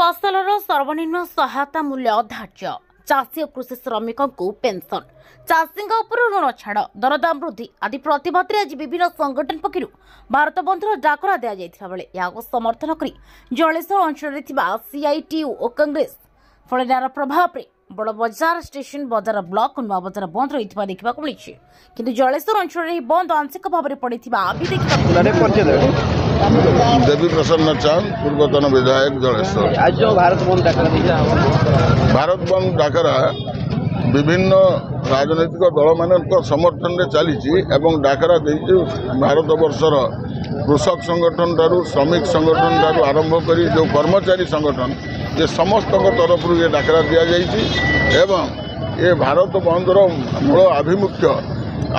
फसलर सर्वनिम्न सहायता मूल्य धार्य चाषी और कृषि श्रमिकों को पेंशन चाषी ऋण छाड़ दरदाम वृद्धि आदि प्रतिवाद में आज विभिन्न संगठन पक्षर भारत बंधुर डाकरा दि बेले यह समर्थन कर जलेश्वर अंचल सीआईटीयू और कांग्रेस फल यार प्रभाव में बड़ बजार स्टेशन बजार ब्लॉक नुआ बजार बंद रही देखा मिली किंतु जलेश्वर अंचल बंद आंशिक भाव में पड़ी देवी प्रसन्न चांद पूर्वतन विधायक जलेश्वर आज जो भारत बंद डाकरा विभिन्न राजनैतिक दल मान समर्थन में चली डाकरा भारत वर्षर कृषक संगठन ठारू श्रमिक संगठन ठारू आरंभ कर जो कर्मचारी संगठन ये समस्त तरफ ये डाकरा दि जाइए ये भारत बंदर मूल आभिमुख्य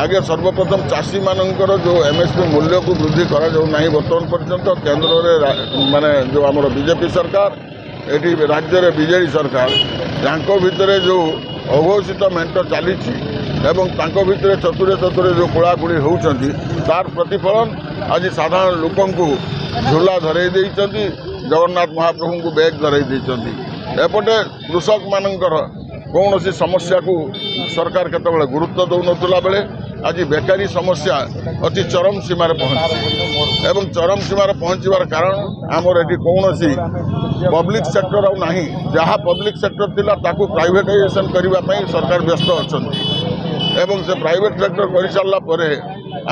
आगे सर्वप्रथम चाषी मानकर जो एमएसपी मूल्य को वृद्धि करा नहीं बर्तमान पर्यंत केंद्र में माने जो आमर बीजेपी सरकार एटी राज्य में बीजेडी सरकार यहाँ भितर जो अघोषित मेट चली भितर चतुरे चतुरे जो कोड़ाकोड़ी होती तार प्रतिफलन आज साधारण लोकों को झूला धरई देइचंती जगन्नाथ महाप्रभु को बैग धरई देइचंती एपटे कृषक मानकर कौन सी समस्या को सरकार केतबेले गुरुत्व दौनला बेले आज बेकारी समस्या अति चरम सीमार पहुँची एवं चरम सीमार पहुँचवार कारण आमर एटी कौन सी पब्लिक सेक्टर आउ नहीं जहाँ पब्लिक सेक्टर थिला ताकू प्राइवेटाइजेशन करने सरकार व्यस्त अच्छा एवं से प्राइवेट सेक्टर कर सारा पर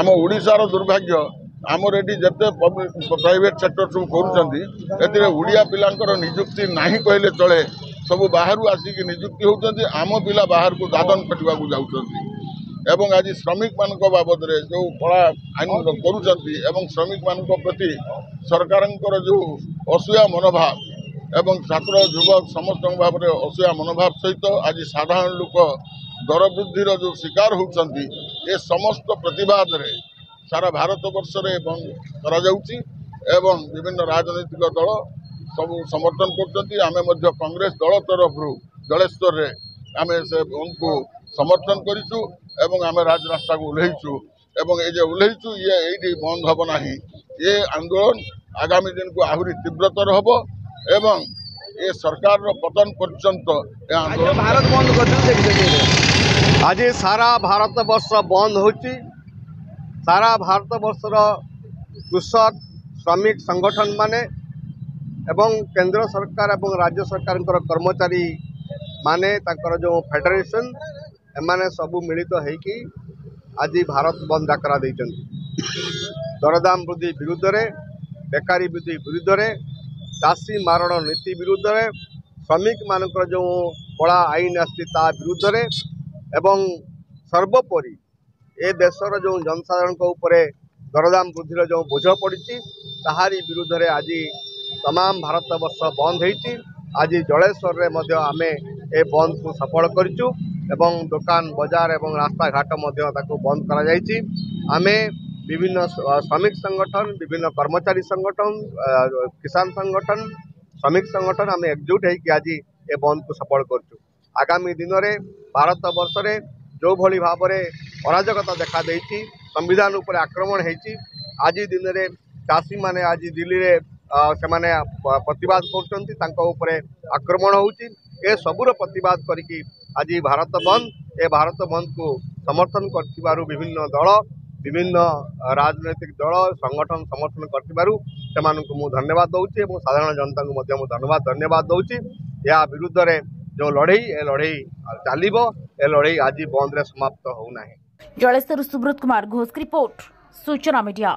आम ओडिशार दुर्भाग्य आमर एटी जिते प्राइवेट सेक्टर सब कर ओडिया पिलांकर निजुक्ति नहीं कहले चले सब बाहर आसिक निजुक्ति होती आम पिला बाहर को दादन खटिया जाऊँगी एवं आज श्रमिक मान बाबद जो कला आईन करुँच श्रमिक मान प्रति सरकार जो असुया मनोभाव एवं छात्र युवक समस्त भाव में असुया मनोभाव सहित आज साधारण लोक दर वृद्धि जो शिकार होती ये समस्त प्रतिवाद रे सारा भारत वर्ष में बंद करा विभिन्न राजनैतिक दल सब समर्थन कर कांग्रेस दल तरफ जलेश्वर रे आमे से उनको समर्थन करूँ आम राजरास्ता को ओह्लैचु ये ओह्लैचु ये बंद हम ना ये आंदोलन आगामी दिन को आहरी तीव्रतर हम एवं ये सरकार पतन पर्यंत आंदोलन भारत बंद कर आज सारा भारत वर्ष बंद होची सारा भारत वर्षर कृषक श्रमिक संगठन माने एवं केंद्र सरकार एवं राज्य सरकार कर्मचारी माने ताकर जो फेडरेशन एमाने सबू मिलित होइकी आज भारत बंद डाकरा देइचंती दरदाम वृद्धि विरुद्ध रे बेकारी वृद्धि विरुद्ध रे चाषी मारण नीति विरुद्ध रे श्रमिक मानकर जो कला आईन आसी विरुद्ध रे एवं सर्वोपरि ए देशर जो जनसाधारण उपरे दरदाम वृद्धि जो बोझ पड़ी ताहारी विरुद्ध रे आज तमाम भारत वर्ष बंद होती आज जलेश्वर रे मध्य आमे ए बंद को सफल करिचु एवं दुकान बाजार एवं रास्ता घाट मध्य ताको बंद करा जायछि आमे विभिन्न श्रमिक संगठन विभिन्न कर्मचारी संगठन किसान संगठन श्रमिक संगठन आमे एकजुट होइकि आज ए बंद को सफल करचु आगामी दिन में भारत वर्ष रे जो भली भाव में अराजकता देखा देइछि संविधान उपर आक्रमण होइछि आज दिन में चाषी माने आज दिल्ली रे से माने प्रतिवाद कर आक्रमण होउछि ए सबुर प्रतिवाद करिकि आज भारत बंद को समर्थन करथिबारु विभिन्न दल विभिन्न राजनैतिक दल संगठन समर्थन करथिबारु सेमानकु मु धन्यवाद दउछि एवं साधारण जनता को मध्य मु धन्यवाद दउछि या विरुद्ध रे जो लड़ई ए लड़ई चलिबो ए लड़ई आज बंद रे समाप्त हो नाही। जलेश्वर सुब्रत कुमार घोष की रिपोर्ट सूचना मीडिया।